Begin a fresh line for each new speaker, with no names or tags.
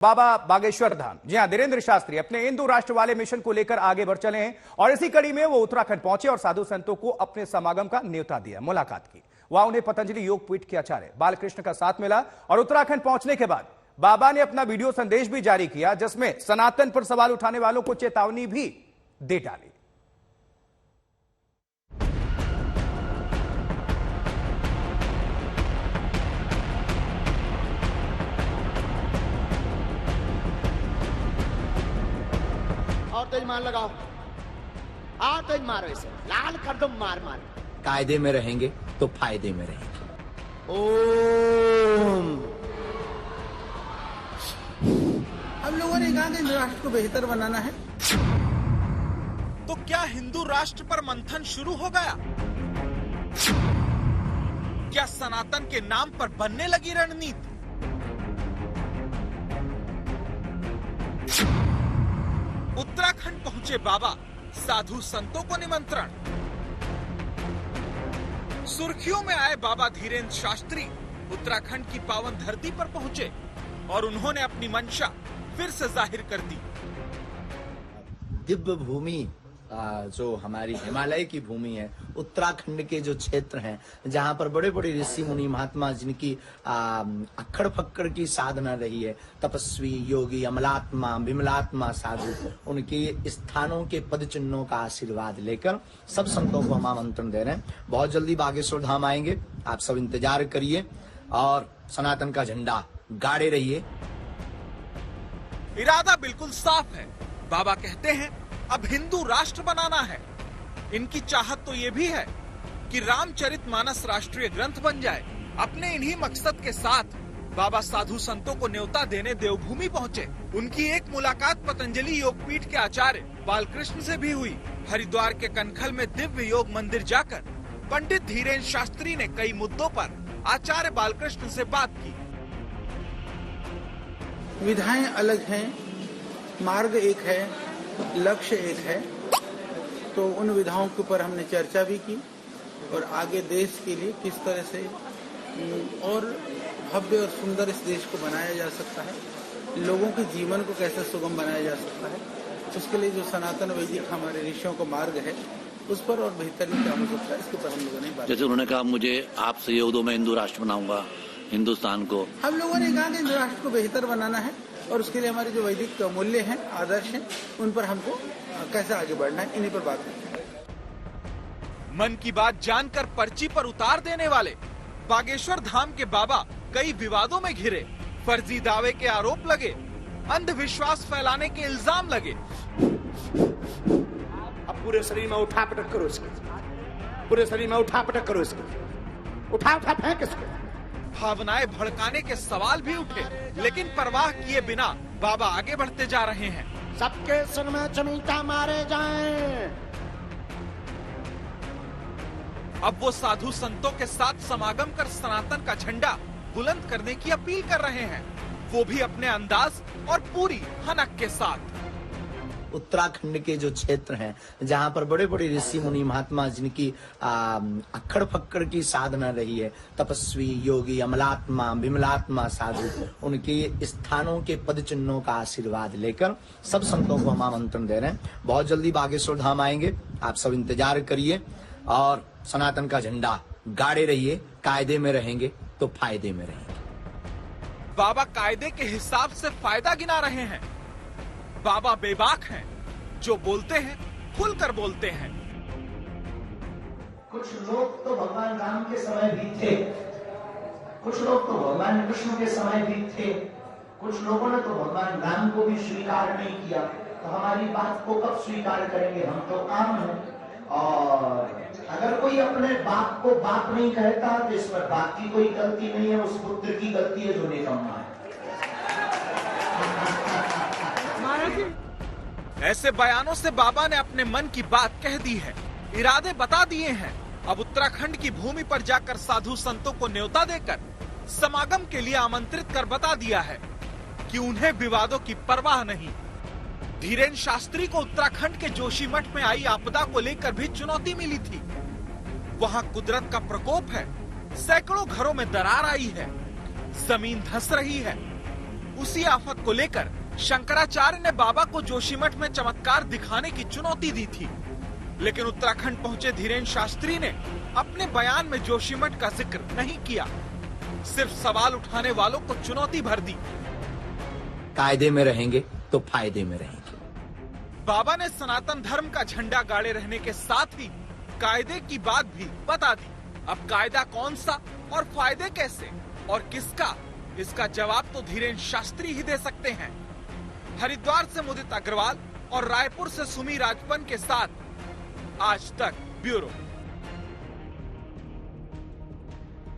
बाबा बागेश्वर धाम। जी हां, धीरेन्द्र शास्त्री अपने हिंदू राष्ट्र वाले मिशन को लेकर आगे बढ़ चले हैं और इसी कड़ी में वो उत्तराखंड पहुंचे और साधु संतों को अपने समागम का न्योता दिया, मुलाकात की। वहां उन्हें पतंजलि योगपीठ के आचार्य बालकृष्ण का साथ मिला और उत्तराखंड पहुंचने के बाद बाबा ने अपना वीडियो संदेश भी जारी किया, जिसमें सनातन पर सवाल उठाने वालों को चेतावनी भी दे डाली।
और तेज मार लगाओ, और तेज मारो, इसे लाल कर दो, मार मार।
कायदे में रहेंगे तो फायदे में रहेंगे।
ओम।
हम लोगों ने कहा कि हिंदू राष्ट्र को बेहतर बनाना है।
तो क्या हिंदू राष्ट्र पर मंथन शुरू हो गया? क्या सनातन के नाम पर बनने लगी रणनीति? उत्तराखंड पहुंचे बाबा, साधु संतों को निमंत्रण। सुर्खियों में आए बाबा धीरेन्द्र शास्त्री उत्तराखंड की पावन धरती पर पहुंचे और उन्होंने अपनी मंशा फिर से जाहिर कर दी।
दिव्य भूमि जो हमारी हिमालय की भूमि है, उत्तराखंड के जो क्षेत्र हैं, जहां पर बड़े बड़े ऋषि मुनि महात्मा जिनकी अक्खड़ फक्कड़ की साधना रही है, तपस्वी योगी अमलात्मा विमलात्मा साधु, उनके स्थानों के पद चिन्हों का आशीर्वाद लेकर सब संतों को हम आमंत्रण दे रहे हैं। बहुत जल्दी बागेश्वर धाम आएंगे, आप सब इंतजार करिए और सनातन का झंडा गाड़े रहिए।
इरादा बिल्कुल साफ है। बाबा कहते हैं अब हिंदू राष्ट्र बनाना है। इनकी चाहत तो ये भी है कि रामचरितमानस राष्ट्रीय ग्रंथ बन जाए। अपने इन्हीं मकसद के साथ बाबा साधु संतों को न्योता देने देवभूमि पहुंचे। उनकी एक मुलाकात पतंजलि योगपीठ के आचार्य बालकृष्ण से भी हुई। हरिद्वार के कनखल में दिव्य योग मंदिर जाकर पंडित धीरेन्द्र शास्त्री ने कई मुद्दों पर आचार्य बालकृष्ण से बात की।
विधाएं अलग हैं, मार्ग एक है, लक्ष्य एक है, तो उन विधाओं के ऊपर हमने चर्चा भी की और आगे देश के लिए किस तरह से और भव्य और सुंदर इस देश को बनाया जा सकता है, लोगों के जीवन को कैसे सुगम बनाया जा सकता है, उसके लिए जो सनातन वैदिक हमारे ऋषियों का मार्ग है उस पर और बेहतरीन क्या हो सकता है, इसके ऊपर हम लोगों ने बात।
जैसे उन्होंने कहा मुझे आप सहयोग दो, मैं हिंदू राष्ट्र बनाऊंगा हिंदुस्तान को।
हम लोगों ने कहा कि हिंदू राष्ट्र को बेहतर बनाना है और उसके लिए हमारे जो वैदिक मूल्य हैं, आदर्श हैं, उन पर हमको कैसे आगे बढ़ना है, इन्हीं पर बात है।
मन की बात जानकर पर्ची पर उतार देने वाले बागेश्वर धाम के बाबा कई विवादों में घिरे। फर्जी दावे के आरोप लगे, अंधविश्वास फैलाने के इल्जाम लगे।
अब पूरे शरीर में उठा पटक करो इसके, पूरे शरीर में उठा पटक करो इसके, उठा उठा फेंक इसको।
भावनाएं भड़काने के सवाल भी उठे, लेकिन परवाह किए बिना बाबा आगे बढ़ते जा रहे हैं।
सबके सिर में चमीटा मारे जाएं।
अब वो साधु संतों के साथ समागम कर सनातन का झंडा बुलंद करने की अपील कर रहे हैं, वो भी अपने अंदाज और पूरी हनक के साथ।
उत्तराखंड के जो क्षेत्र हैं, जहां पर बड़े बड़े ऋषि मुनि महात्मा जिनकी अक्खड़ फक्कड़ की साधना रही है, तपस्वी योगी अमलात्मा विमलात्मा साधु, उनके स्थानों के पद चिन्हों का आशीर्वाद लेकर सब संतों को हम आमंत्रण दे रहे हैं। बहुत जल्दी बागेश्वर धाम आएंगे, आप सब इंतजार करिए और सनातन का झंडा गाड़े रहिए। कायदे में रहेंगे तो फायदे में रहेंगे।
बाबा कायदे के हिसाब से फायदा गिना रहे हैं। बाबा बेबाक हैं, जो बोलते हैं खुलकर बोलते हैं।
कुछ लोग तो भगवान राम के समय भी थे, कुछ लोग तो भगवान कृष्ण के समय भी थे, कुछ लोगों ने तो भगवान राम को भी स्वीकार नहीं किया, तो हमारी बात को कब स्वीकार करेंगे? हम तो आम हैं। और अगर कोई अपने बाप को बाप नहीं कहता तो इस पर बाप की कोई गलती नहीं है, उस पुत्र की गलती है जो निकम्मा है।
ऐसे बयानों से बाबा ने अपने मन की बात कह दी है, इरादे बता दिए हैं। अब उत्तराखंड की भूमि पर जाकर साधु संतों को न्योता देकर समागम के लिए आमंत्रित कर बता दिया है कि उन्हें विवादों की परवाह नहीं। धीरेन्द्र शास्त्री को उत्तराखंड के जोशीमठ में आई आपदा को लेकर भी चुनौती मिली थी। वहां कुदरत का प्रकोप है, सैकड़ों घरों में दरार आई है, जमीन धंस रही है। उसी आफत को लेकर शंकराचार्य ने बाबा को जोशीमठ में चमत्कार दिखाने की चुनौती दी थी, लेकिन उत्तराखंड पहुंचे धीरेन्द्र शास्त्री ने अपने बयान में जोशीमठ का जिक्र नहीं किया, सिर्फ सवाल उठाने वालों को चुनौती भर दी।
कायदे में रहेंगे तो फायदे में रहेंगे।
बाबा ने सनातन धर्म का झंडा गाड़े रहने के साथ ही कायदे की बात भी बता दी। अब कायदा कौन सा और फायदे कैसे और किसका, इसका जवाब तो धीरेन्द्र शास्त्री ही दे सकते हैं। हरिद्वार से मुदित अग्रवाल और रायपुर से सुमी राजपन के साथ आज तक ब्यूरो।